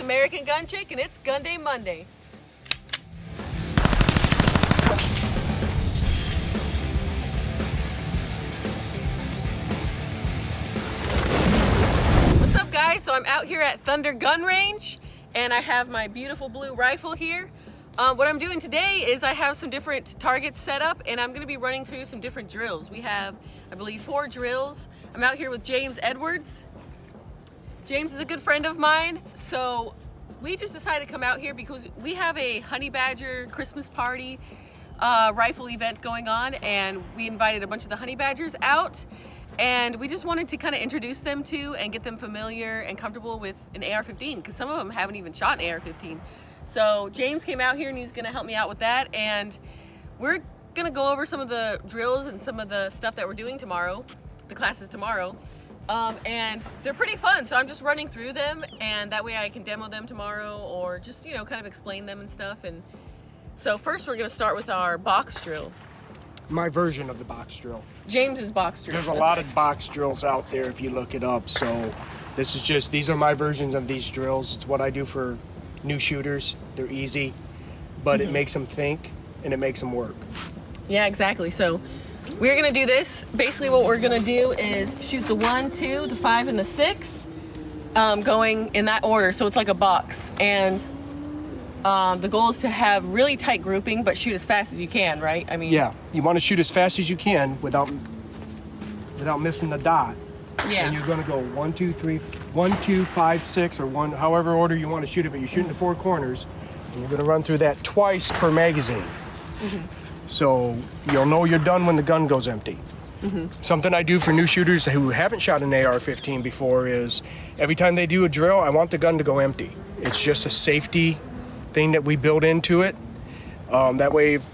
American Gun Chick, and it's Gun Day Monday. What's up, guys? So I'm out here at Thunder Gun Range, and I have my beautiful blue rifle here. What I'm doing today is I have some different targets set up, and I'm going to be running through some different drills. We have, I believe, 4 drills. I'm out here with James Edwards. James is a good friend of mine, so we just decided to come out here because we have a honey badger Christmas party rifle event going on, and we invited a bunch of the honey badgers out, and we just wanted to kind of introduce them to and get them familiar and comfortable with an AR-15, because some of them haven't even shot an AR-15. So James came out here and he's going to help me out with that, and we're going to go over some of the drills and some of the stuff that we're doing tomorrow, the classes tomorrow. And they're pretty fun, so I'm just running through them, and that way I can demo them tomorrow, or just, you know, kind of explain them and stuff. And so first we're going to start with our box drill. My version of the box drill. James's box drill. There's a lot of box drills out there if you look it up, so this is just, these are my versions of these drills. It's what I do for new shooters. They're easy, but it makes them think and it makes them work. Yeah, exactly. So we're gonna do this. Basically what we're gonna do is shoot the 1, 2, the 5, and the 6, going in that order, so it's like a box. And the goal is to have really tight grouping, but shoot as fast as you can, right? I mean, yeah, you want to shoot as fast as you can without missing the dot. Yeah. And you're going to go 1, 2, 3, 1, 2, 5, 6, or one, however order you want to shoot it, but you're shooting the 4 corners, and you're going to run through that twice per magazine. So you'll know you're done when the gun goes empty. Something I do for new shooters who haven't shot an AR-15 before is every time they do a drill, I want the gun to go empty. It's just a safety thing that we build into it. That way, if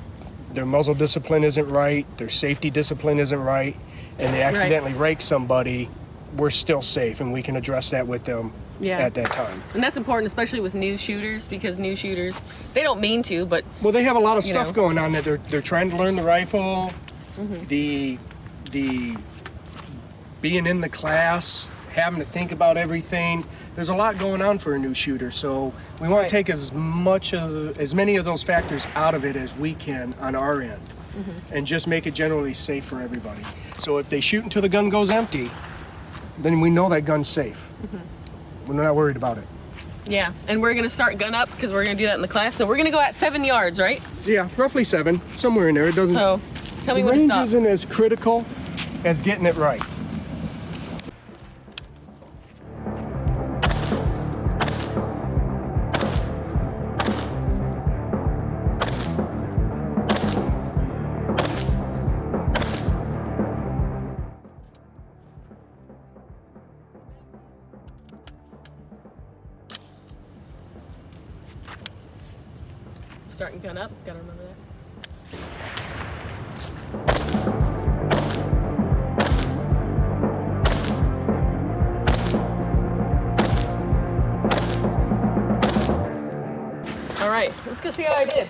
their muzzle discipline isn't right, their safety discipline isn't right, and they accidentally rake somebody, we're still safe, and we can address that with them at that time. And that's important, especially with new shooters, because new shooters, they don't mean to, but well, they have a lot of stuff going on that they're trying to learn the rifle, the being in the class, having to think about everything. There's a lot going on for a new shooter, so we want to take as many of those factors out of it as we can on our end, and just make it generally safe for everybody. So if they shoot until the gun goes empty, then we know that gun's safe. We're not worried about it. Yeah, and we're gonna start gun up because we're gonna do that in the class. So we're gonna go at 7 yards, right? Yeah, roughly 7, somewhere in there. It doesn't. So tell me when to range stop. isn't as critical as getting it right. Starting gun up, gotta remember that. All right, let's go see how I did.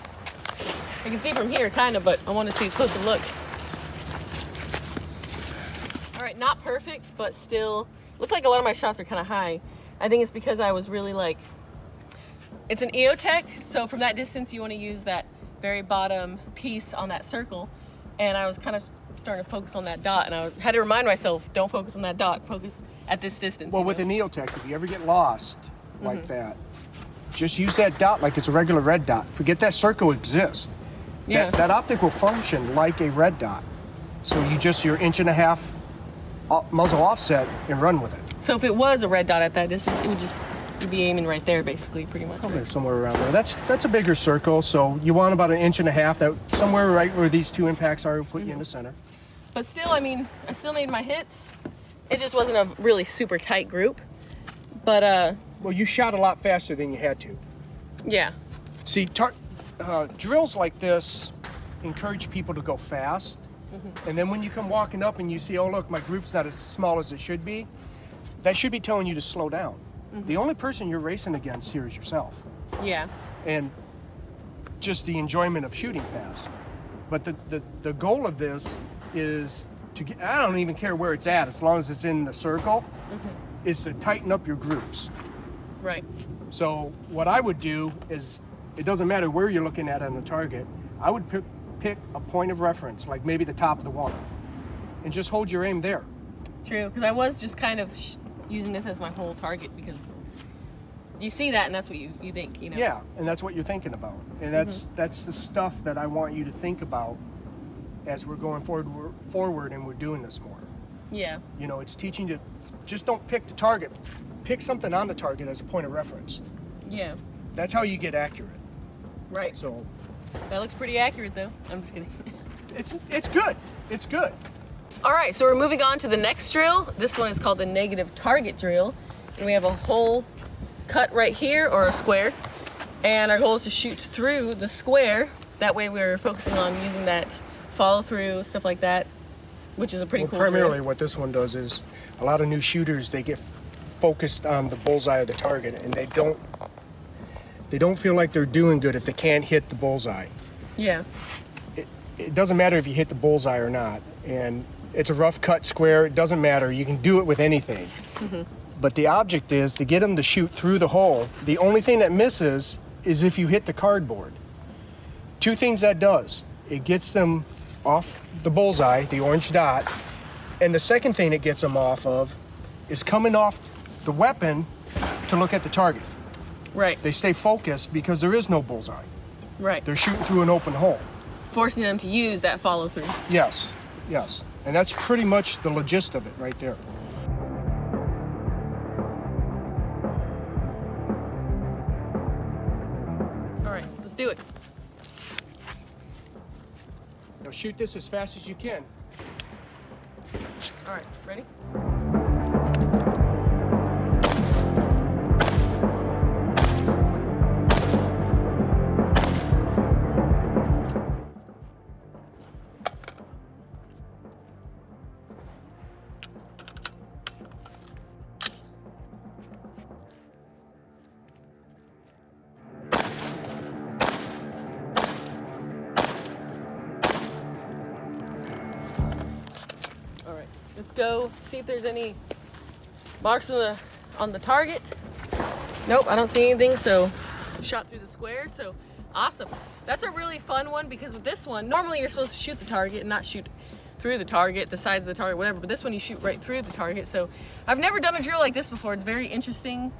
I can see from here, kind of, but I want to see a closer look. All right, not perfect, but still, looked like a lot of my shots are kind of high. I think it's because I was really like, it's an EOTech, so from that distance you want to use that very bottom piece on that circle, and I was kind of starting to focus on that dot, and I had to remind myself, don't focus on that dot, focus at this distance. Well, with an EOTech, if you ever get lost like that, just use that dot like it's a regular red dot. Forget that circle exists. Yeah. That optic will function like a red dot. So you just your 1.5 inch muzzle offset and run with it. So if it was a red dot at that distance, it would just be aiming right there, basically, pretty much. There, somewhere around there. That's a bigger circle, so you want about 1.5 inches. That somewhere right where these 2 impacts are, will put you in the center. But still, I mean, I still made my hits. It just wasn't a really super tight group. But well, you shot a lot faster than you had to. Yeah. See, drills like this encourage people to go fast, and then when you come walking up and you see, oh look, my group's not as small as it should be, that should be telling you to slow down. The only person you're racing against here is yourself. Yeah. And just the enjoyment of shooting fast. But the goal of this is to get, I don't even care where it's at, as long as it's in the circle, is to tighten up your groups. Right. So what I would do is, it doesn't matter where you're looking at on the target, I would pick a point of reference, like maybe the top of the water, and just hold your aim there. True, because I was just kind of using this as my whole target, because you see that and that's what you think, you know? Yeah, and that's what you're thinking about. And that's the stuff that I want you to think about as we're going forward and we're doing this more. Yeah. You know, it's teaching you, just don't pick the target. Pick something on the target as a point of reference. Yeah. That's how you get accurate. Right. So That looks pretty accurate though. I'm just kidding. it's good. It's good. All right, so we're moving on to the next drill. This one is called the negative target drill. And we have a hole cut right here, or a square. And our goal is to shoot through the square. That way we're focusing on using that follow through, stuff like that, which is a pretty cool Primarily drill. what this one does is, a lot of new shooters, they get focused on the bullseye of the target, and they don't feel like they're doing good if they can't hit the bullseye. Yeah. It doesn't matter if you hit the bullseye or not, and it's a rough cut square, it doesn't matter, you can do it with anything. But the object is to get them to shoot through the hole. The only thing that misses is if you hit the cardboard. Two things that does: it gets them off the bullseye, the orange dot, and the second thing it gets them off of is coming off the weapon to look at the target. Right. They stay focused because there is no bullseye. Right. They're shooting through an open hole. Forcing them to use that follow through. Yes, yes. And that's pretty much the gist of it right there. All right, let's do it. Now shoot this as fast as you can. All right, ready? All right, let's go see if there's any marks on the target. Nope, I don't see anything, so shot through the square, so awesome. That's a really fun one, because with this one, normally you're supposed to shoot the target and not shoot through the target, the sides of the target, whatever, but this one you shoot right through the target. So I've never done a drill like this before. It's very interesting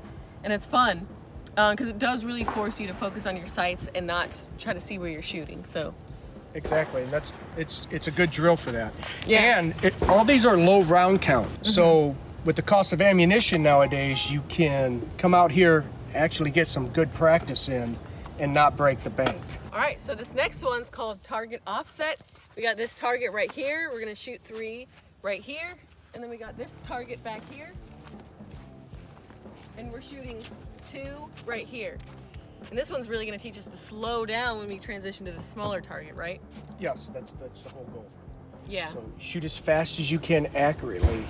and it's fun, because it does really force you to focus on your sights and not try to see where you're shooting. So Exactly, and it's a good drill for that. Yeah. And all these are low round count. So with the cost of ammunition nowadays, you can come out here, actually get some good practice in, and not break the bank. all right, so this next one's called target offset. We got this target right here. We're gonna shoot 3 right here, and then we got this target back here, and we're shooting 2 right here. And this one's really gonna teach us to slow down when we transition to the smaller target, right? Yes, that's the whole goal. Yeah. So shoot as fast as you can accurately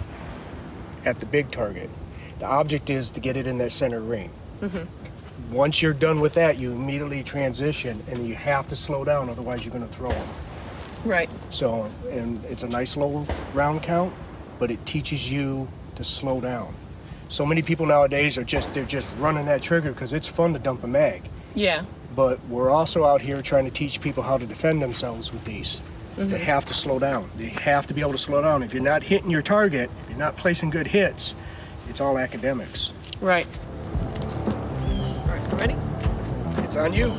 at the big target. The object is to get it in that center ring. Once you're done with that, you immediately transition, and you have to slow down, otherwise you're going to throw them. Right. So, and it's a nice low round count, but it teaches you to slow down. So many people nowadays they're just running that trigger because it's fun to dump a mag. Yeah. But we're also out here trying to teach people how to defend themselves with these. They have to slow down. They have to be able to slow down. If you're not hitting your target, if you're not placing good hits, it's all academics. Right. All right, ready? It's on you.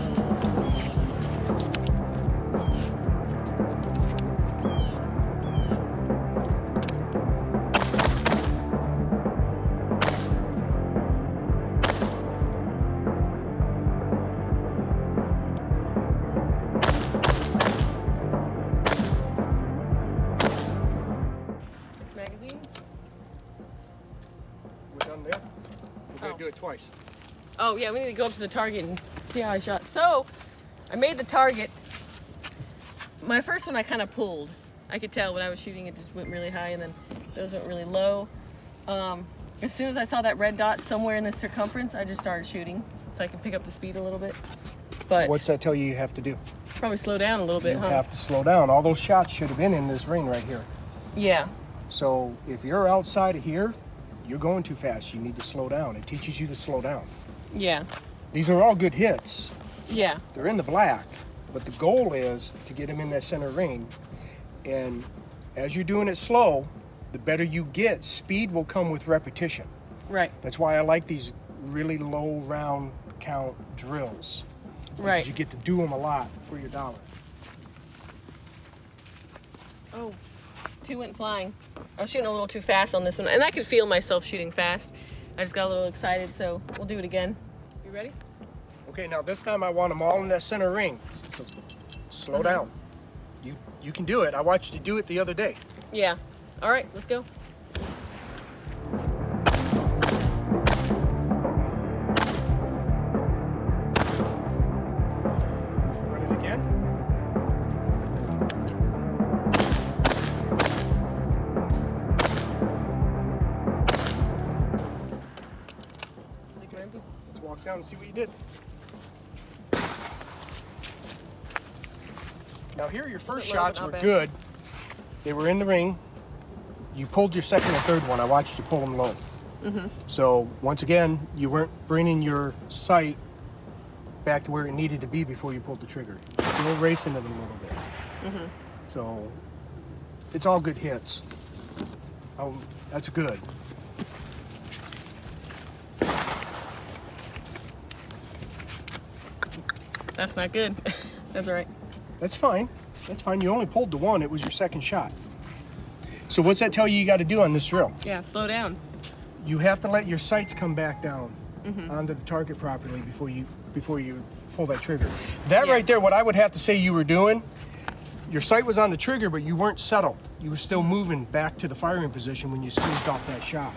Magazine. We're done there. We're going Oh. to do it twice. Oh yeah, we need to go up to the target and see how I shot. So, I made the target. My first one I kind of pulled. I could tell when I was shooting it just went really high, and then those went really low. As soon as I saw that red dot somewhere in the circumference, I just started shooting so I can pick up the speed a little bit. But What's that tell you have to do? probably slow down a little bit, You huh? have to slow down. All those shots should have been in this ring right here. Yeah. So if you're outside of here, you're going too fast. You need to slow down. It teaches you to slow down. Yeah. These are all good hits. Yeah. They're in the black, but the goal is to get them in that center ring. And as you're doing it slow, the better you get. Speed will come with repetition. Right. That's why I like these really low round count drills. Right. Because you get to do them a lot for your dollar. Oh, 2 went flying. I was shooting a little too fast on this one, and I could feel myself shooting fast. I just got a little excited, so we'll do it again. You ready? Okay, now this time I want them all in that center ring. So slow down. You can do it. I watched you do it the other day. Yeah. All right, let's go. Run it again. Let's walk down and see what you did. Now here your first Low, shots but were not bad. good. They were in the ring. You pulled your second and third one. I watched you pull them low. So once again, you weren't bringing your sight back to where it needed to be before you pulled the trigger. Still racing it a little bit. So it's all good hits. That's good. That's not good. That's all right. That's fine. That's fine. You only pulled the one. It was your second shot. So what's that tell you got to do on this drill? Yeah, slow down. You have to let your sights come back down onto the target properly before you pull that trigger. That Yeah. right there, what I would have to say you were doing, your sight was on the trigger, but you weren't settled. You were still moving back to the firing position when you squeezed off that shot.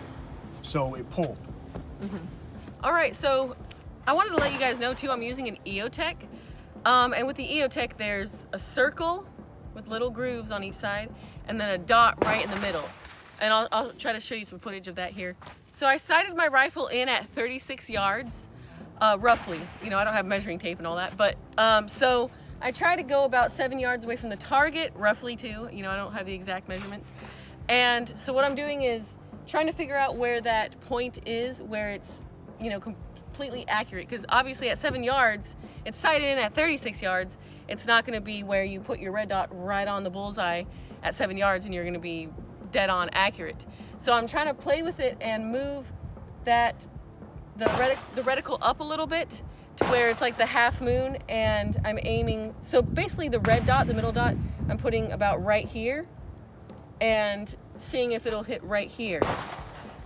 So it pulled. All right, so I wanted to let you guys know too, I'm using an EOTech. And with the EOTech, there's a circle with little grooves on each side, and then a dot right in the middle. And I'll try to show you some footage of that here. So I sighted my rifle in at 36 yards, roughly. You know, I don't have measuring tape and all that, but so I try to go about 7 yards away from the target, roughly too. You know, I don't have the exact measurements. And so what I'm doing is trying to figure out where that point is, where it's, you know, completely accurate. Because obviously at 7 yards, it's sighted in at 36 yards. It's not going to be where you put your red dot right on the bullseye at 7 yards and you're going to be dead on accurate. So I'm trying to play with it and move the reticle up a little bit to where it's like the half moon, and I'm aiming. So basically the red dot, the middle dot, I'm putting about right here and seeing if it'll hit right here.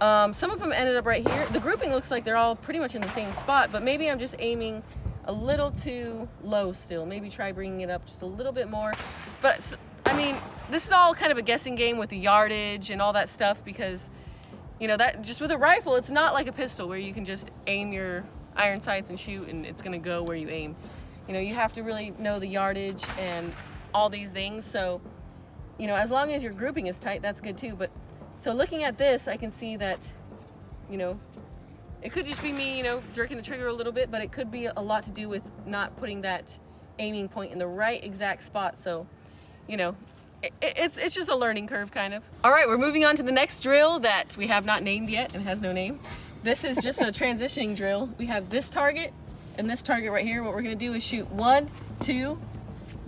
Some of them ended up right here. The grouping looks like they're all pretty much in the same spot, but maybe I'm just aiming a little too low still. Maybe try bringing it up just a little bit more. But I mean, this is all kind of a guessing game with the yardage and all that stuff, because, you know, that just with a rifle, it's not like a pistol where you can just aim your iron sights and shoot and it's gonna go where you aim. You know, you have to really know the yardage and all these things. So, you know, as long as your grouping is tight, that's good too. But so looking at this, I can see that, you know, it could just be me, you know, jerking the trigger a little bit, but it could be a lot to do with not putting that aiming point in the right exact spot. So, you know, it's just a learning curve, kind of. All right, we're moving on to the next drill that we have not named yet and has no name. This is just a transitioning drill. We have this target and this target right here. What we're gonna do is shoot 1, 2,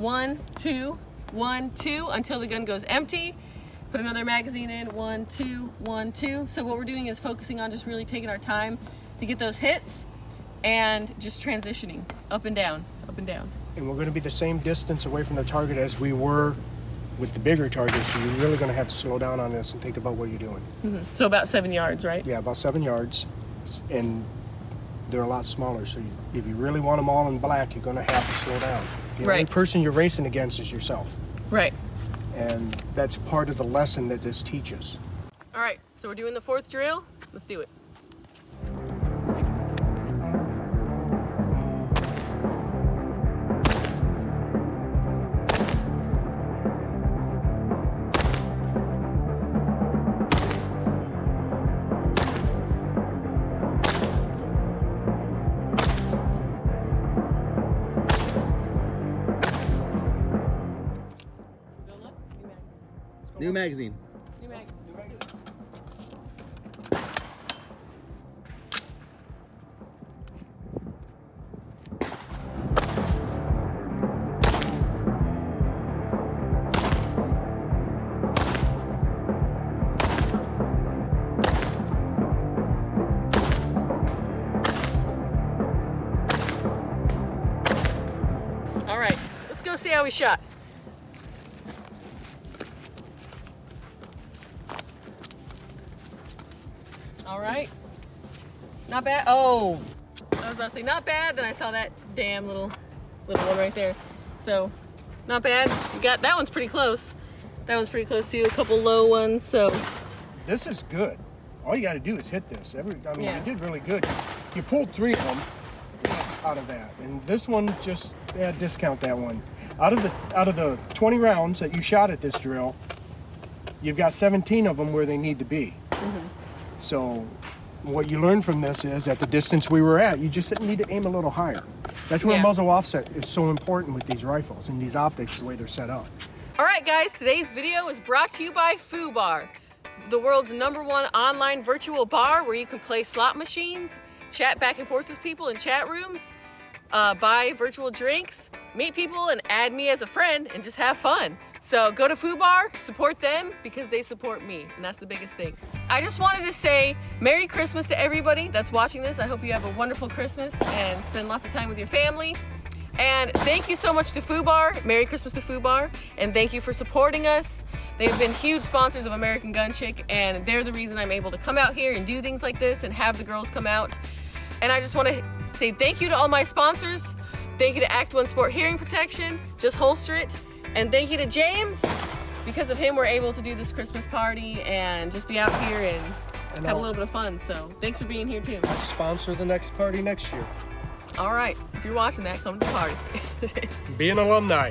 1, 2, 1, 2 until the gun goes empty. Put another magazine in, 1, 2, 1, 2. So what we're doing is focusing on just really taking our time to get those hits and just transitioning up and down, up and down. And we're going to be the same distance away from the target as we were with the bigger target, so you're really going to have to slow down on this and think about what you're doing. So about 7 yards, right? Yeah, about 7 yards, and they're a lot smaller, so if you really want them all in black, you're going to have to slow down. The only person you're racing against is yourself. Right. And that's part of the lesson that this teaches. All right, so we're doing the fourth drill. Let's do it. New magazine. New mag. how we shot. All right. Not bad. Oh, I was about to say not bad. Then I saw that damn little one right there. So not bad. You got that one's pretty close. That one's pretty close too. A couple low ones. So This is good. All you got to do is hit this. I mean, Yeah. you did really good. You pulled 3 of them out of that, and this one just discount that one. Out of the 20 rounds that you shot at this drill, you've got 17 of them where they need to be. So what you learn from this is at the distance we were at, you just need to aim a little higher. That's where Yeah. muzzle offset is so important with these rifles and these optics, the way they're set up. all right, guys. Today's video is brought to you by FooBar, the world's #1 online virtual bar where you can play slot machines, chat back and forth with people in chat rooms, buy virtual drinks, meet people, and add me as a friend and just have fun. So go to FooBar, support them because they support me, and that's the biggest thing. I just wanted to say Merry Christmas to everybody that's watching this. I hope you have a wonderful Christmas and spend lots of time with your family. And thank you so much to FooBar. Merry Christmas to FooBar. And thank you for supporting us. They've been huge sponsors of American Gun Chic, and they're the reason I'm able to come out here and do things like this and have the girls come out. And I just want to say thank you to all my sponsors. Thank you to Act 1 Sport Hearing Protection, Just Holster It. And thank you to James. Because of him, we're able to do this Christmas party and just be out here and have a little bit of fun. So thanks for being here too. I'll sponsor the next party next year. All right, if you're watching that, come to the party. Be an alumni.